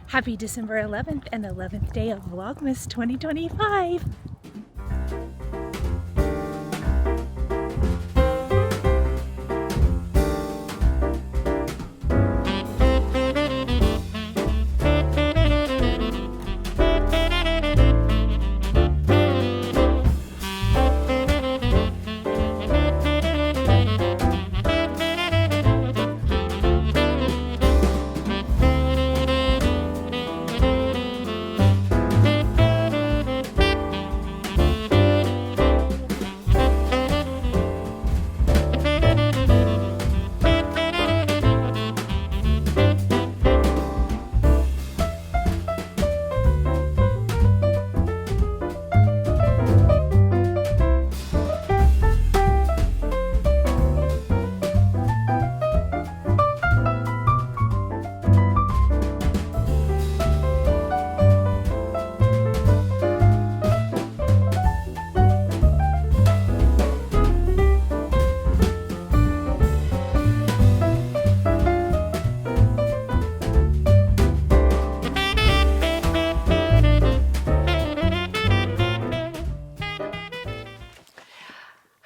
Happy December 11th and 11th day of Vlogmas 2025.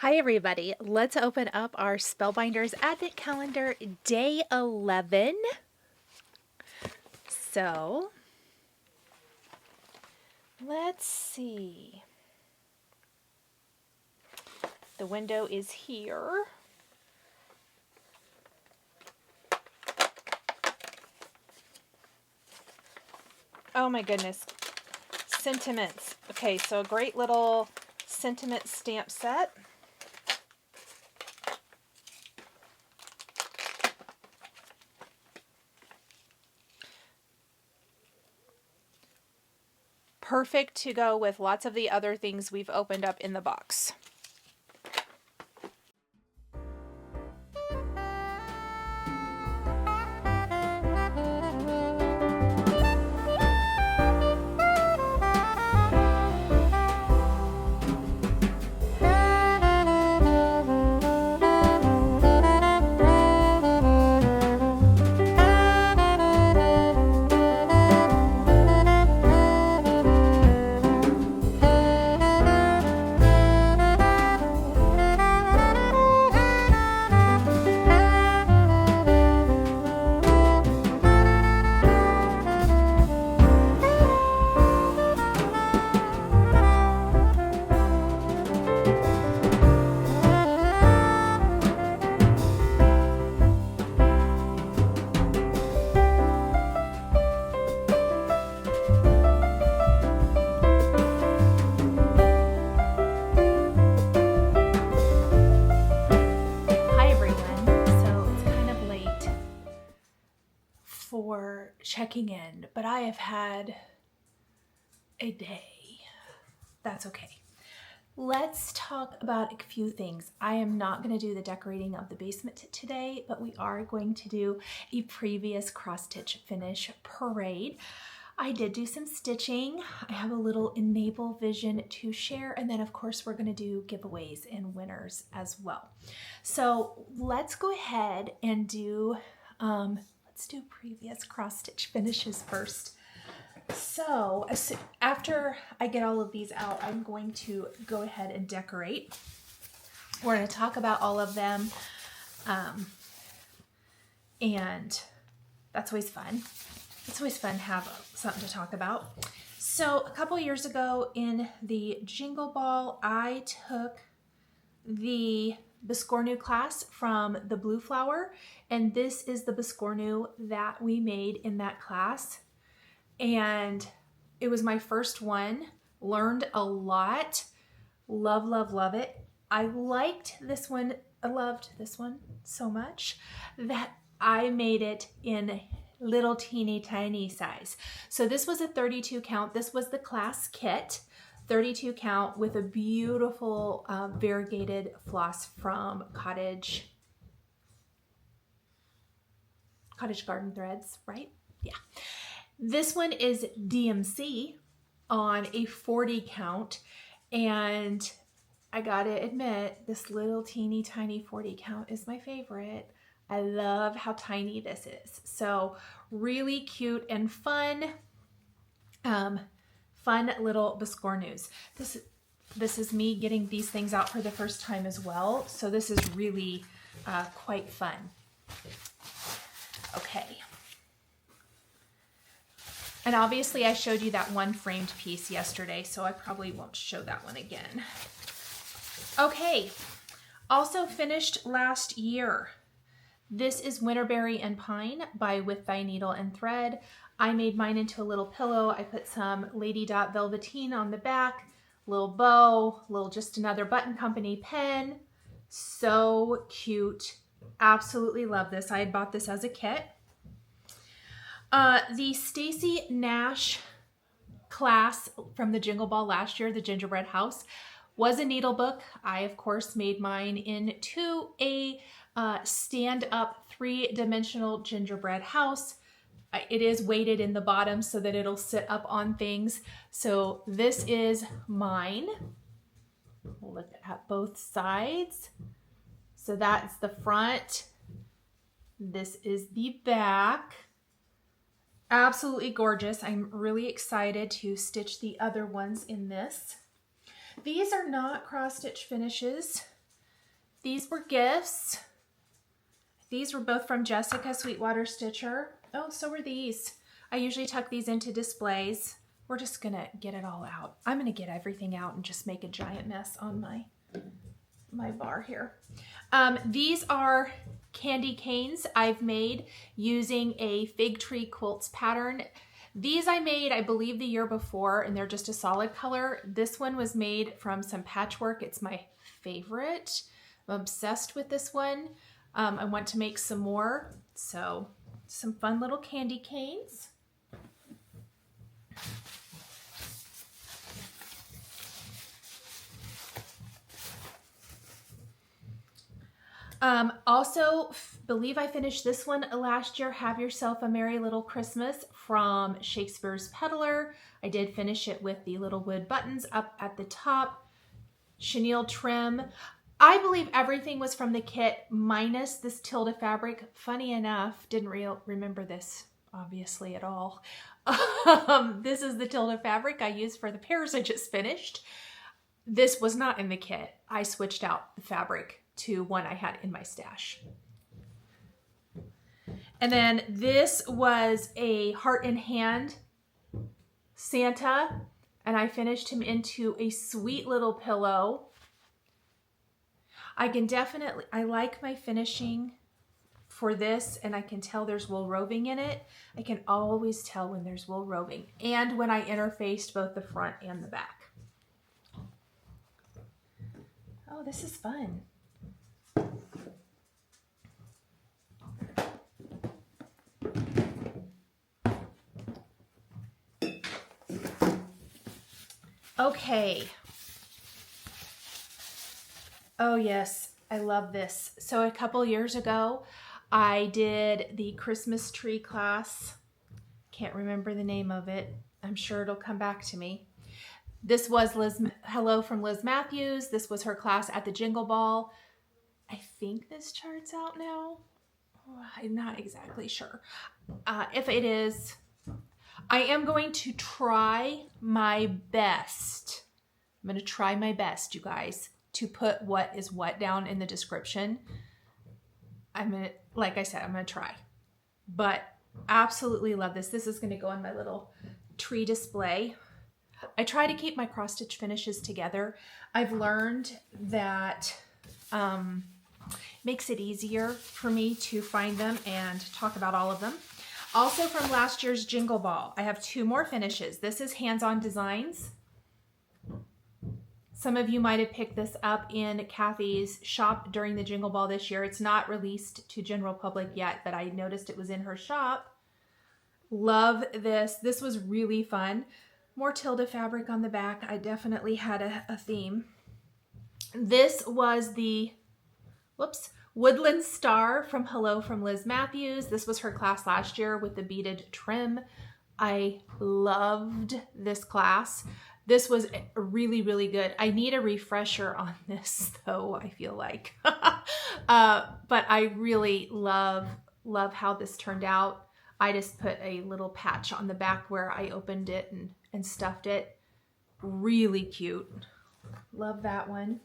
Hi everybody, let's open up our Spellbinders Advent Calendar Day 11. So, let's see. The window is here. Oh my goodness. Sentiments. Okay, so a great little sentiment stamp set. Perfect to go with lots of the other things we've opened up in the box. For checking in, but I have had a day. That's okay. Let's talk about a few things. I am not going to do the decorating of the basement today, but we are going to do a previous cross-stitch finish parade. I did do some stitching. I have a little enable vision to share, and then of course we're going to do giveaways and winners as well. So let's go ahead and do let's do previous cross-stitch finishes first. So after I get all of these out, I'm going to go ahead and decorate. We're going to talk about all of them, and that's always fun. It's always fun to have something to talk about. So a couple years ago in the Jingle Ball, I took the Biscornu class from the Blue Flower, and this is the Biscornu that we made in that class, and it was my first one. Learned a lot. Love it. I liked this one. I loved this one so much that I made it in little teeny tiny size. So this was a 32 count. This was the class kit. 32 count with a beautiful variegated floss from Cottage Garden Threads, right? Yeah. This one is DMC on a 40 count, and I gotta admit, this little teeny tiny 40 count is my favorite. I love how tiny this is. So really cute and fun. Fun little biscornus. This is me getting these things out for the first time as well. So this is really quite fun. Okay. And obviously I showed you that one framed piece yesterday, so I probably won't show that one again. Okay. Also finished last year. This is Winterberry and Pine by With Thy Needle and Thread. I made mine into a little pillow. I put some Lady Dot velveteen on the back, little bow, little just another Button Company pen. So cute. Absolutely love this. I had bought this as a kit. The Stacy Nash class from the Jingle Ball last year, the Gingerbread House, was a Needlebook. I, of course, made mine into a stand-up 3-dimensional gingerbread house. It is weighted in the bottom so that it'll sit up on things. So this is mine. We'll look at both sides. So that's the front. This is the back. Absolutely gorgeous. I'm really excited to stitch the other ones in this. These are not cross-stitch finishes. These were gifts. These were both from Jessica Sweetwater Stitcher. Oh, so were these. I usually tuck these into displays. We're just gonna get it all out. I'm gonna get everything out and just make a giant mess on my bar here. These are candy canes I've made using a fig tree quilts pattern. These I made, I believe, the year before, and they're just a solid color. This one was made from some patchwork. It's my favorite. I'm obsessed with this one. I want to make some more, so some fun little candy canes. Also, believe I finished this one last year, Have Yourself a Merry Little Christmas from Shakespeare's Peddler. I did finish it with the little wood buttons up at the top, chenille trim. I believe everything was from the kit minus this Tilda fabric. Funny enough, didn't remember this obviously at all. This is the Tilda fabric I used for the pairs I just finished. This was not in the kit. I switched out the fabric to one I had in my stash. And then this was a heart in hand Santa, and I finished him into a sweet little pillow. I like my finishing for this, and I can tell there's wool roving in it. I can always tell when there's wool roving, and when I interfaced both the front and the back. Oh, this is fun. Okay. Oh yes, I love this. So a couple years ago, I did the Christmas tree class. Can't remember the name of it. I'm sure it'll come back to me. This was Hello from Liz Mathews. This was her class at the Jingle Ball. I think this chart's out now. Oh, I'm not exactly sure. If it is, I am going to try my best. I'm going to try my best, you guys, to put what is what down in the description. Like I said, I'm going to try. But absolutely love this. This is going to go on my little tree display. I try to keep my cross stitch finishes together. I've learned that makes it easier for me to find them and talk about all of them. Also from last year's Jingle Ball, I have 2 more finishes. This is Hands-On Designs. Some of you might have picked this up in Kathy's shop during the Jingle Ball this year. It's not released to general public yet, but I noticed it was in her shop. Love this. This was really fun. More Tilda fabric on the back. I definitely had a theme. This was the, Woodland Star from Hello from Liz Mathews. This was her class last year with the beaded trim. I loved this class. This was really, really good. I need a refresher on this though, I feel like. But I really love how this turned out. I just put a little patch on the back where I opened it and stuffed it. Really cute. Love that one.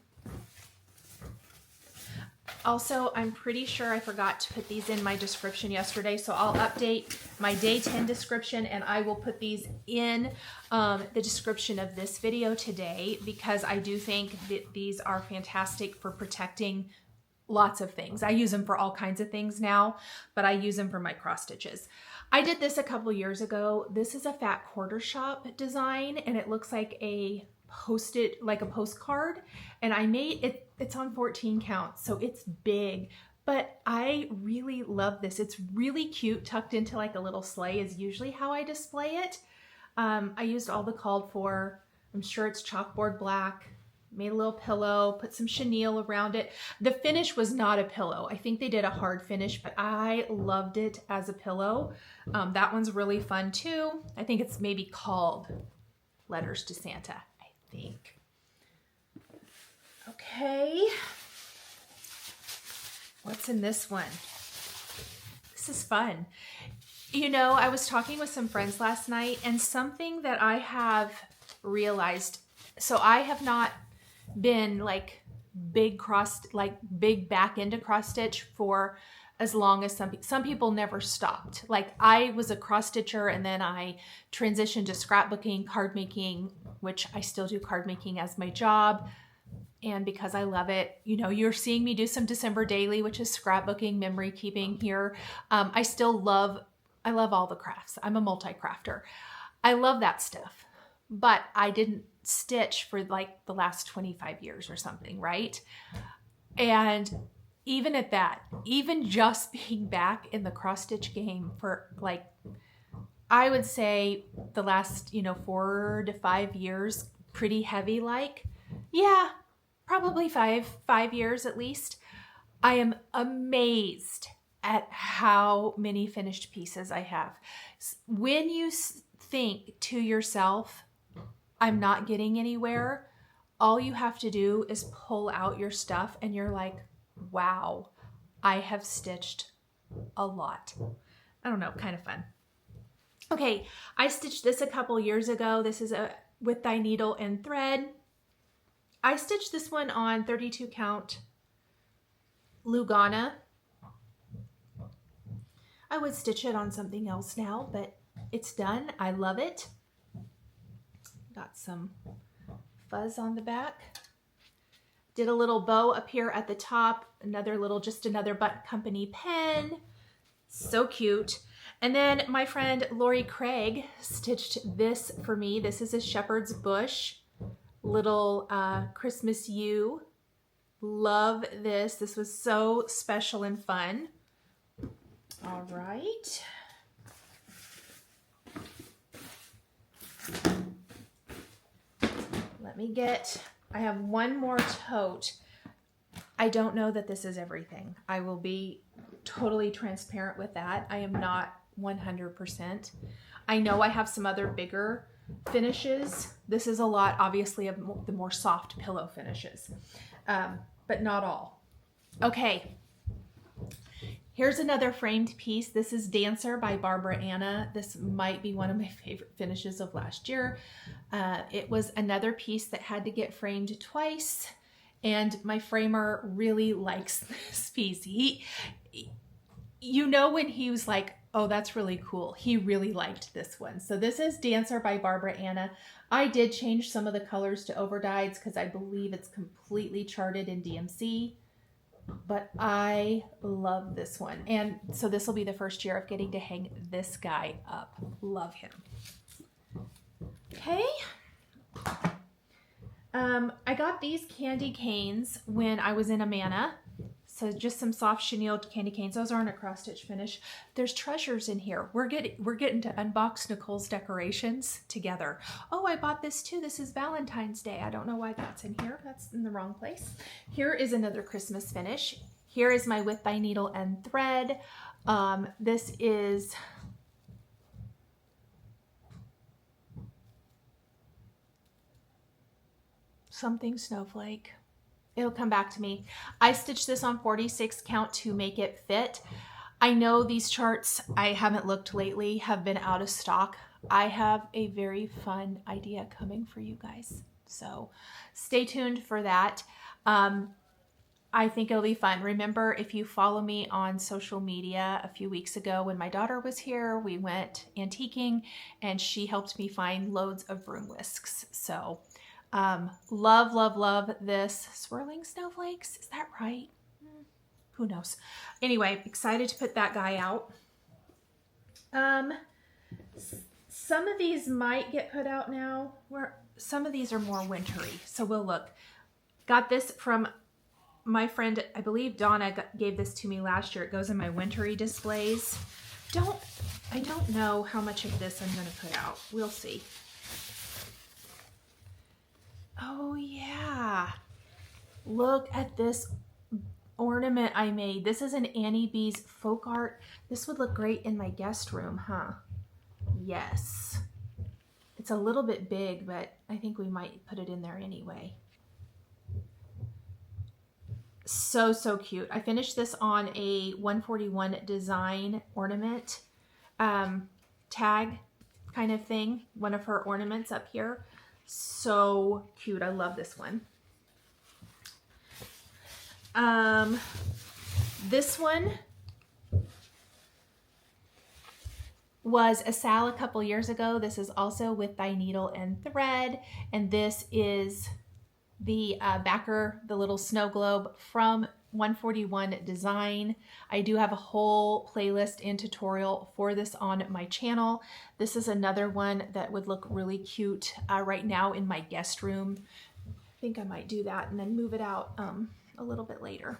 Also, I'm pretty sure I forgot to put these in my description yesterday, so I'll update my day 10 description and I will put these in the description of this video today, because I do think that these are fantastic for protecting lots of things. I use them for all kinds of things now, but I use them for my cross stitches. I did this a couple years ago. This is a fat quarter shop design and it looks like a postcard, and I made it. It's on 14 count, so it's big, but I really love this. It's really cute, tucked into like a little sleigh is usually how I display it. I used all the called for. I'm sure it's chalkboard black. Made a little pillow, put some chenille around it. The finish was not a pillow. I think they did a hard finish, but I loved it as a pillow. That one's really fun too. I think it's maybe called Letters to Santa, I think. Okay. What's in this one? This is fun. You know, I was talking with some friends last night, and something that I have realized, so I have not been like big back into cross stitch for as long as some people never stopped. Like I was a cross stitcher and then I transitioned to scrapbooking, card making, which I still do card making as my job. And because I love it, you know, you're seeing me do some December daily, which is scrapbooking, memory keeping here. I love all the crafts. I'm a multi-crafter. I love that stuff, but I didn't stitch for like the last 25 years or something, right? And even at that, even just being back in the cross stitch game for like, I would say the last, 4 to 5 years, pretty heavy, like, yeah, probably five years at least. I am amazed at how many finished pieces I have. When you think to yourself, I'm not getting anywhere, all you have to do is pull out your stuff and you're like, wow, I have stitched a lot. I don't know, kind of fun. Okay, I stitched this a couple years ago. This is a With Thy Needle and Thread. I stitched this one on 32 count Lugana. I would stitch it on something else now, but it's done. I love it. Got some fuzz on the back. Did a little bow up here at the top. Just another Butt Company pen. So cute. And then my friend Lori Craig stitched this for me. This is a shepherd's bush. Little Christmas yew. Love this. This was so special and fun. All right. I have one more tote. I don't know that this is everything. I will be totally transparent with that. I am not 100%. I know I have some other bigger finishes. This is a lot, obviously, of the more soft pillow finishes, but not all. Okay. Here's another framed piece. This is Dancer by Barbara Anna. This might be one of my favorite finishes of last year. It was another piece that had to get framed twice, and my framer really likes this piece. You know, when he was like, oh, that's really cool, he really liked this one. So this is Dancer by Barbara Anna. I did change some of the colors to overdyes because I believe it's completely charted in DMC. But I love this one. And so this will be the first year of getting to hang this guy up. Love him. Okay. I got these candy canes when I was in Amana. So just some soft chenille candy canes. Those aren't a cross stitch finish. There's treasures in here. We're getting to unbox Nicole's decorations together. Oh, I bought this too. This is Valentine's Day. I don't know why that's in here. That's in the wrong place. Here is another Christmas finish. Here is my With Thy Needle and Thread. This is something snowflake. It'll come back to me. I stitched this on 46 count to make it fit. I know these charts, I haven't looked lately, have been out of stock. I have a very fun idea coming for you guys. So stay tuned for that. I think it'll be fun. Remember, if you follow me on social media, a few weeks ago when my daughter was here, we went antiquing and she helped me find loads of broom whisks. So love, love, love this. Swirling snowflakes, is that right? Who knows? Anyway, excited to put that guy out. Some of these might get put out now. Some of these are more wintry, so we'll look. Got this from my friend, I believe Donna gave this to me last year. It goes in my wintry displays. I don't know how much of this I'm going to put out. We'll see. Oh yeah. Look at this ornament I made. This is an Annie B's folk art. This would look great in my guest room, huh? Yes. It's a little bit big, but I think we might put it in there anyway. So, so cute. I finished this on a 141 design ornament tag kind of thing. One of her ornaments up here. So cute. I love this one. This one was a sale a couple years ago. This is also with Thy Needle and Thread. And this is the backer, the little snow globe from 141 Design. I do have a whole playlist and tutorial for this on my channel. This is another one that would look really cute right now in my guest room. I think I might do that and then move it out a little bit later.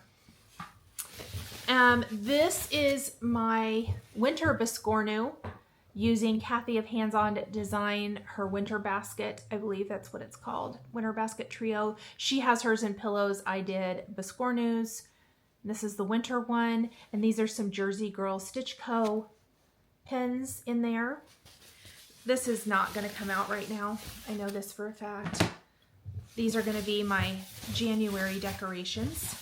This is my winter biscornu using Kathy of Hands On Design, her winter basket. I believe that's what it's called, winter basket trio. She has hers in pillows. I did biscornus. This is the winter one. And these are some Jersey Girl Stitch Co. pins in there. This is not going to come out right now. I know this for a fact. These are going to be my January decorations.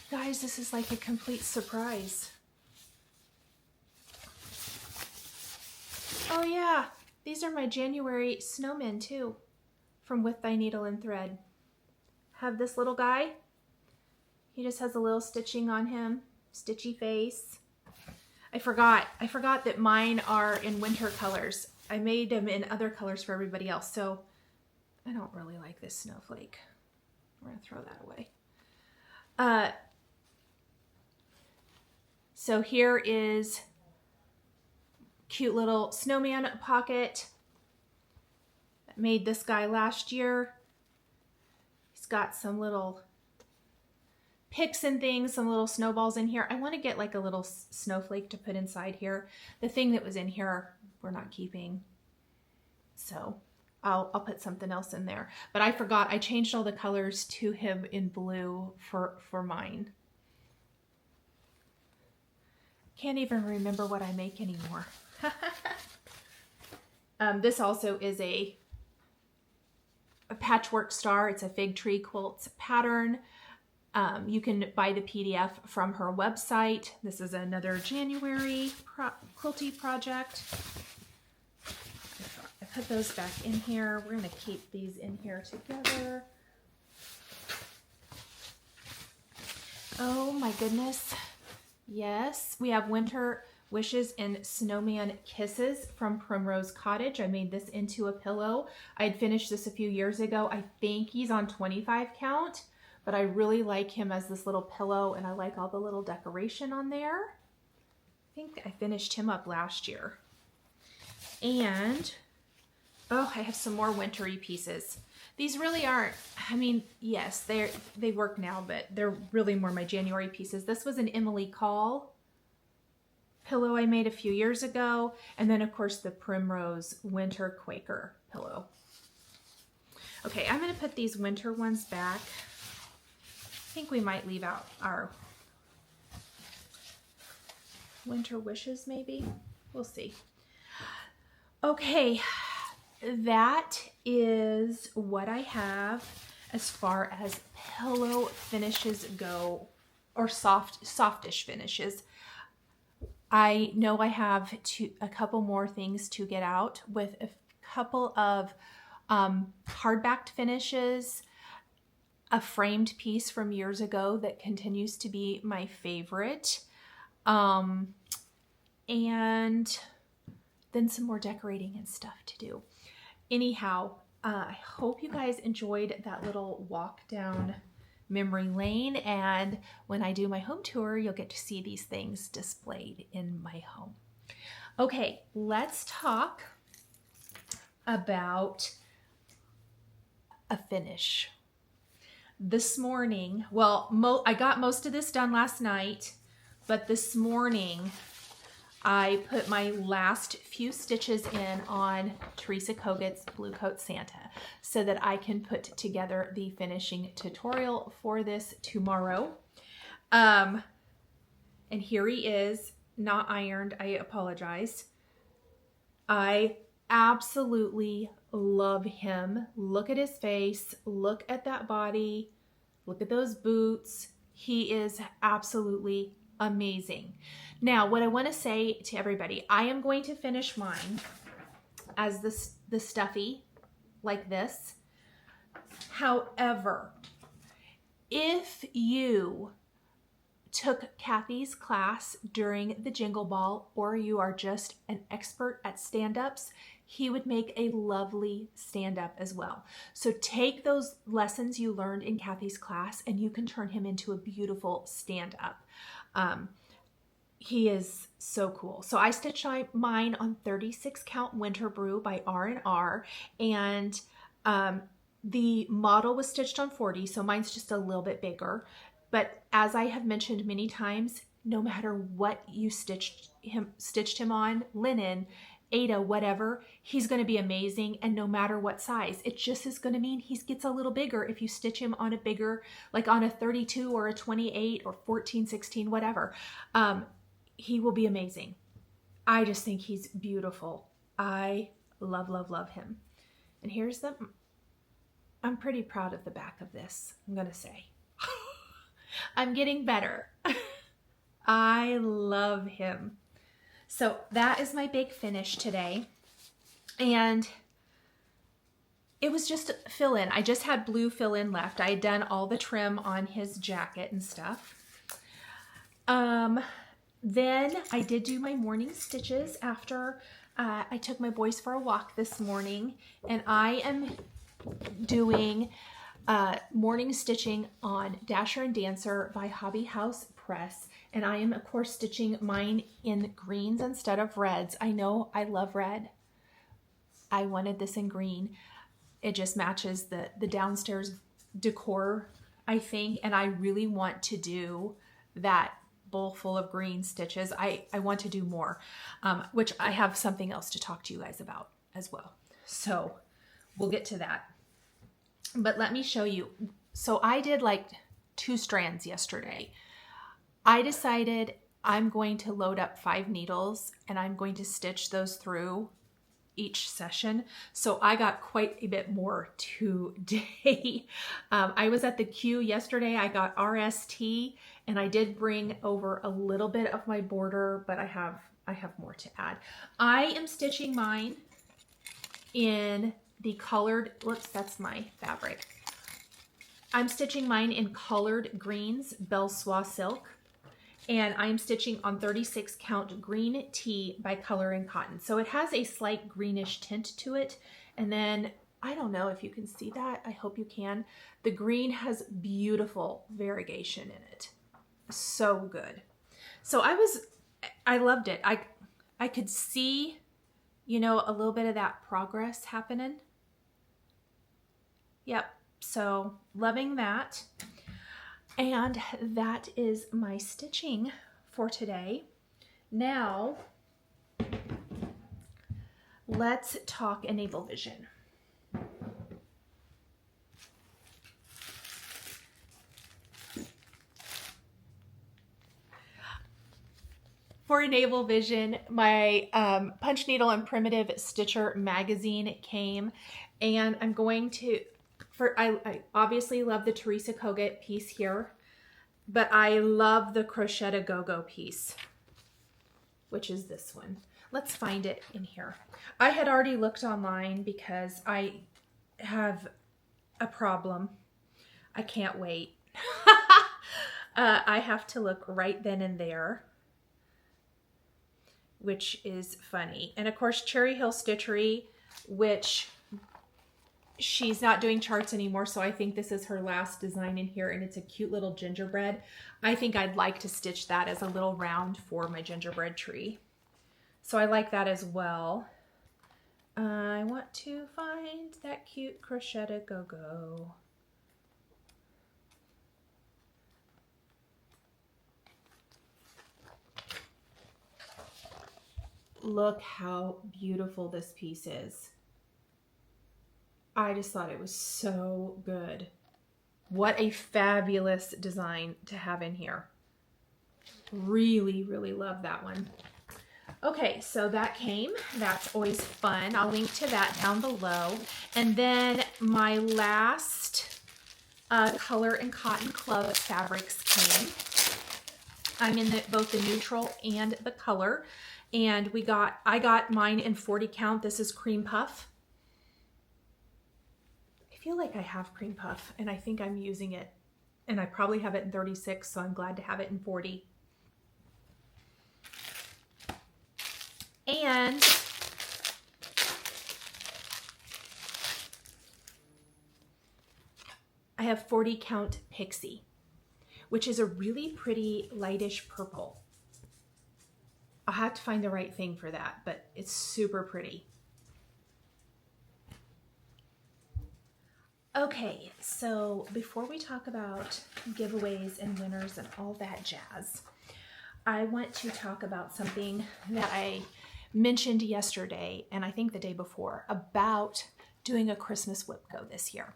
Guys, this is like a complete surprise. Oh yeah, these are my January snowmen too, from With Thy Needle and Thread. Have this little guy. He just has a little stitching on him, stitchy face. I forgot that mine are in winter colors. I made them in other colors for everybody else, so I don't really like this snowflake. We're gonna throw that away. So here is cute little snowman pocket. I made this guy last year. He's got some little picks and things, some little snowballs in here. I want to get like a little snowflake to put inside here. The thing that was in here, we're not keeping. So I'll put something else in there. But I forgot, I changed all the colors to him in blue for mine. Can't even remember what I make anymore. This also is a patchwork star. It's a fig tree quilts pattern. You can buy the PDF from her website. This is another January quilty project. I put those back in here. We're going to keep these in here together. Oh my goodness. Yes, we have Winter Wishes and Snowman Kisses from Primrose Cottage. I made this into a pillow. I had finished this a few years ago. I think he's on 25 count, but I really like him as this little pillow, and I like all the little decoration on there. I think I finished him up last year. And, oh, I have some more wintry pieces. These really aren't, I mean, yes, they work now, but they're really more my January pieces. This was an Emily Call pillow I made a few years ago. And then, of course, the Primrose Winter Quaker pillow. Okay, I'm going to put these winter ones back. I think we might leave out our Winter Wishes, maybe. We'll see. Okay, that is what I have as far as pillow finishes go, or softish finishes. I know I have a couple more things to get out with a couple of hard-backed finishes, a framed piece from years ago that continues to be my favorite, and then some more decorating and stuff to do. Anyhow, I hope you guys enjoyed that little walk down memory lane, and when I do my home tour, you'll get to see these things displayed in my home. Okay, let's talk about a finish. This morning, well, I got most of this done last night, but this morning I put my last few stitches in on Teresa Kogut's Blue Coat Santa so that I can put together the finishing tutorial for this tomorrow. And here he is, not ironed. I apologize. I absolutely love him. Look at his face. Look at that body. Look at those boots. He is absolutely amazing. Now, what I want to say to everybody, I am going to finish mine as the stuffy, like this. However, if you took Kathy's class during the Jingle Ball, or you are just an expert at stand-ups, he would make a lovely stand-up as well. So take those lessons you learned in Kathy's class and you can turn him into a beautiful stand-up. He is so cool. So I stitched mine on 36 count Winter Brew by R&R, and the model was stitched on 40, so mine's just a little bit bigger. But as I have mentioned many times, no matter what you stitched him on, linen, Ada, whatever, he's going to be amazing. And no matter what size, it just is going to mean he gets a little bigger if you stitch him on a bigger, like on a 32 or a 28 or 14, 16, whatever. He will be amazing. I just think he's beautiful. I love, love, love him. And here's I'm pretty proud of the back of this, I'm going to say. I'm getting better. I love him. So that is my big finish today. And it was just fill in. I just had blue fill in left. I had done all the trim on his jacket and stuff. Then I did do my morning stitches after I took my boys for a walk this morning, and I am doing morning stitching on Dasher and Dancer by Hobby House Press, and I am of course stitching mine in greens instead of reds. I know I love red. I wanted this in green. It just matches the downstairs decor, I think, and I really want to do that bowl full of green stitches. I want to do more, which I have something else to talk to you guys about as well. So we'll get to that. But let me show you. So I did like 2 strands yesterday. I decided I'm going to load up 5 needles and I'm going to stitch those through each session. So I got quite a bit more today. I was at the queue yesterday. I got RST and I did bring over a little bit of my border, but I have more to add. I am stitching mine in the colored, whoops, that's my fabric. I'm stitching mine in colored greens, Belle Soie silk. And I'm stitching on 36 count green tea by Color and Cotton. So it has a slight greenish tint to it. And then, I don't know if you can see that. I hope you can. The green has beautiful variegation in it. So good. So I loved it. I could see, you know, a little bit of that progress happening. Yep. So loving that. And that is my stitching for today. Now, let's talk Enable Vision. for Enable Vision, my Punch Needle and Primitive Stitcher magazine came, and I'm going to, I obviously love the Teresa Kogut piece here, but I love the Crochet A Go-Go piece, which is this one. Let's find it in here. I had already looked online because I have a problem. I can't wait. I have to look right then and there, which is funny. And of course, Cherry Hill Stitchery, which she's not doing charts anymore, so I think this is her last design in here, and it's a cute little gingerbread. I think I'd like to stitch that as a little round for my gingerbread tree. So I like that as well. I want to find that cute Crochet A Go-Go. Look how beautiful this piece is. I just thought it was so good. What a fabulous design to have in here. Really, really love that one. Okay, so that came. That's always fun. I'll link to that down below. And then my last Color and Cotton Club fabrics came. I'm in both the neutral and the color. And I got mine in 40 count. This is Cream Puff. I feel like I have Cream Puff, and I think I'm using it. And I probably have it in 36, so I'm glad to have it in 40. And I have 40 count Pixie, which is a really pretty lightish purple. I'll have to find the right thing for that, but it's super pretty. Okay, so before we talk about giveaways and winners and all that jazz, I want to talk about something that I mentioned yesterday, and I think the day before, about doing a Christmas Wipgo this year.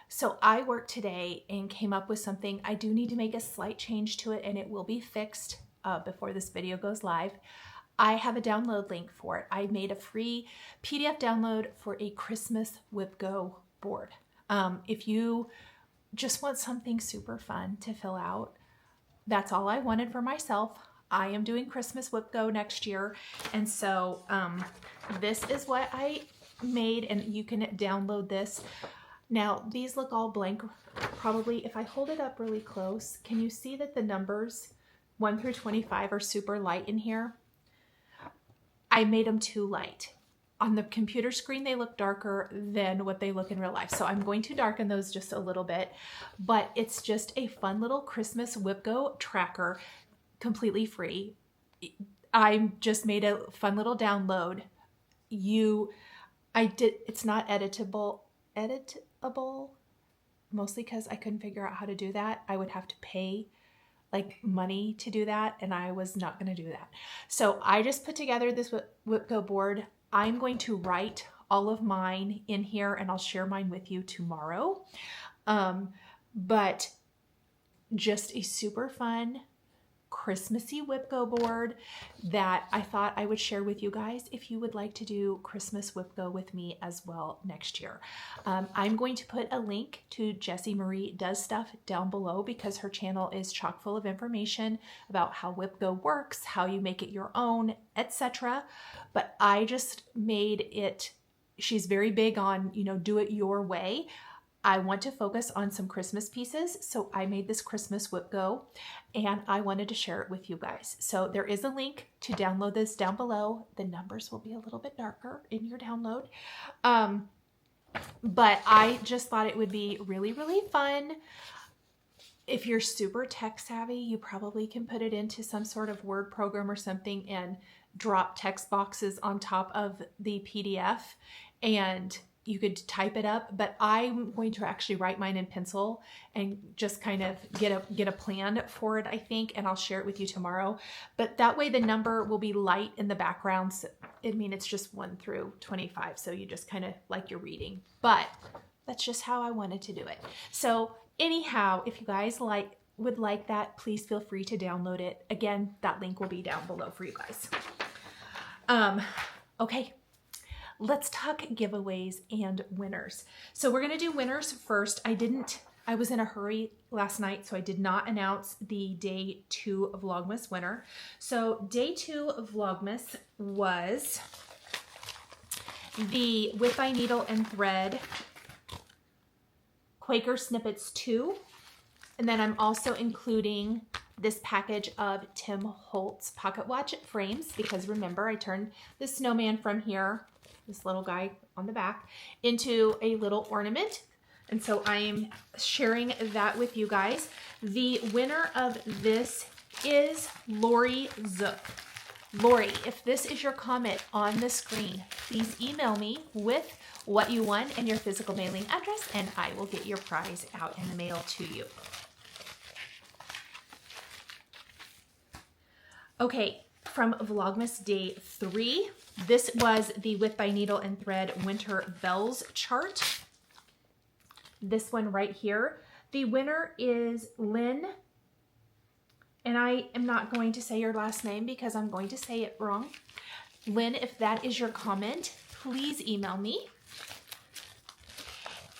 So I worked today and came up with something. I do need to make a slight change to it, and it will be fixed before this video goes live. I have a download link for it. I made a free PDF download for a Christmas Wipgo board. If you just want something super fun to fill out, that's all I wanted for myself. I am doing Christmas Wipgo next year, and so this is what I made, and you can download this. Now, these look all blank. Probably, if I hold it up really close, can you see that the numbers 1 through 25 are super light in here? I made them too light. On the computer screen, they look darker than what they look in real life. So I'm going to darken those just a little bit, but it's just a fun little Christmas Wipgo tracker, completely free. I just made a fun little download. It's not editable, mostly because I couldn't figure out how to do that. I would have to pay like money to do that, and I was not going to do that. So I just put together this Wipgo board. I'm going to write all of mine in here, and I'll share mine with you tomorrow. But just a super fun Christmassy Wipgo board that I thought I would share with you guys if you would like to do Christmas Wipgo with me as well next year. I'm going to put a link to Jessie Marie Does Stuff down below because her channel is chock full of information about how Wipgo works, how you make it your own, etc. But I just made it, she's very big on, do it your way. I want to focus on some Christmas pieces, so I made this Christmas Wipgo, and I wanted to share it with you guys. So there is a link to download this down below. The numbers will be a little bit darker in your download, but I just thought it would be really, really fun. If you're super tech savvy, you probably can put it into some sort of Word program or something and drop text boxes on top of the PDF, and you could type it up, but I'm going to actually write mine in pencil and just kind of get a plan for it, I think, and I'll share it with you tomorrow. But that way the number will be light in the background. So, it's just 1 through 25, so you just kind of like you're reading. But that's just how I wanted to do it. So anyhow, if you guys like would like that, please feel free to download it. Again, that link will be down below for you guys. Okay, let's talk giveaways and winners. So we're gonna do winners first. I was in a hurry last night, so I did not announce the day 2 of Vlogmas winner. So day 2 of Vlogmas was the Whip by Needle and Thread Quaker Snippets 2. And then I'm also including this package of Tim Holtz pocket watch frames, because remember, I turned the snowman from here, this little guy on the back, into a little ornament. And so I'm sharing that with you guys. The winner of this is Lori Zook. Lori, if this is your comment on the screen, please email me with what you won and your physical mailing address, and I will get your prize out in the mail to you. Okay, from Vlogmas day 3, this was the Whip by Needle and Thread Winter Bells chart. This one right here. The winner is Lynn, and I am not going to say your last name because I'm going to say it wrong. Lynn, if that is your comment, please email me.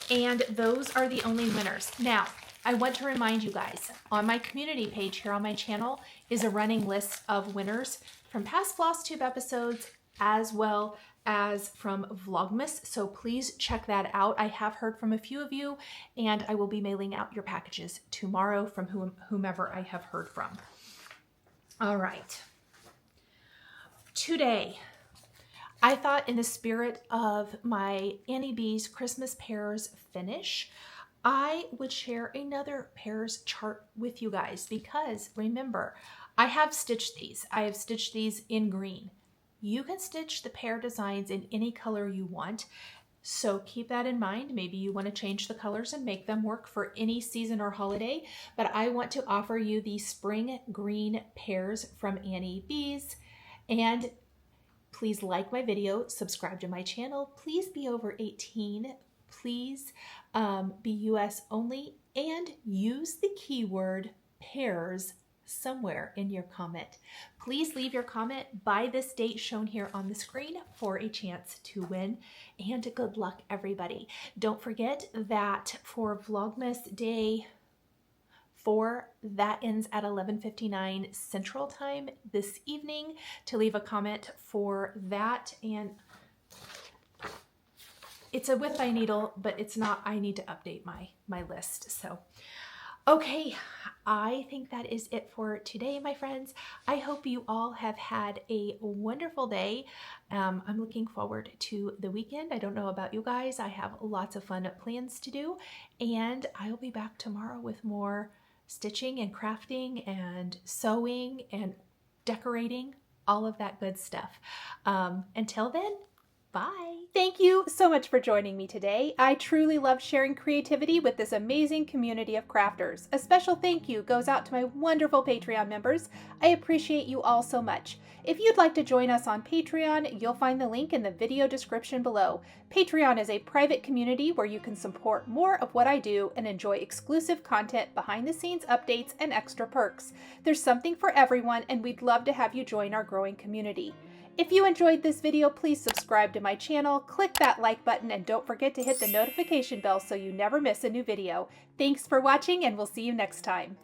And those are the only winners. Now, I want to remind you guys, on my community page here on my channel is a running list of winners from past FlossTube episodes as well as from Vlogmas, so please check that out. I have heard from a few of you, and I will be mailing out your packages tomorrow from whomever I have heard from. All right. Today, I thought in the spirit of my Annie B's Christmas Pears finish, I would share another pears chart with you guys, because remember, I have stitched these. I have stitched these in green. You can stitch the pear designs in any color you want, so keep that in mind. Maybe you want to change the colors and make them work for any season or holiday, but I want to offer you the spring green pears from Annie B's. And please like my video, subscribe to my channel, please be over 18, please be US only, and use the keyword pears somewhere in your comment. Please leave your comment by this date shown here on the screen for a chance to win, and good luck everybody. Don't forget that for Vlogmas day 4, that ends at 11:59 Central Time this evening, to leave a comment for that. And it's a Whip by Needle, but it's not, I need to update my list. So okay, I think that is it for today, my friends. I hope you all have had a wonderful day. I'm looking forward to the weekend. I don't know about you guys. I have lots of fun plans to do, and I'll be back tomorrow with more stitching and crafting and sewing and decorating, all of that good stuff. Until then, bye. Thank you so much for joining me today. I truly love sharing creativity with this amazing community of crafters. A special thank you goes out to my wonderful Patreon members. I appreciate you all so much. If you'd like to join us on Patreon, you'll find the link in the video description below. Patreon is a private community where you can support more of what I do and enjoy exclusive content, behind the scenes updates, and extra perks. There's something for everyone, and we'd love to have you join our growing community. If you enjoyed this video, please subscribe to my channel, click that like button, and don't forget to hit the notification bell so you never miss a new video. Thanks for watching, and we'll see you next time.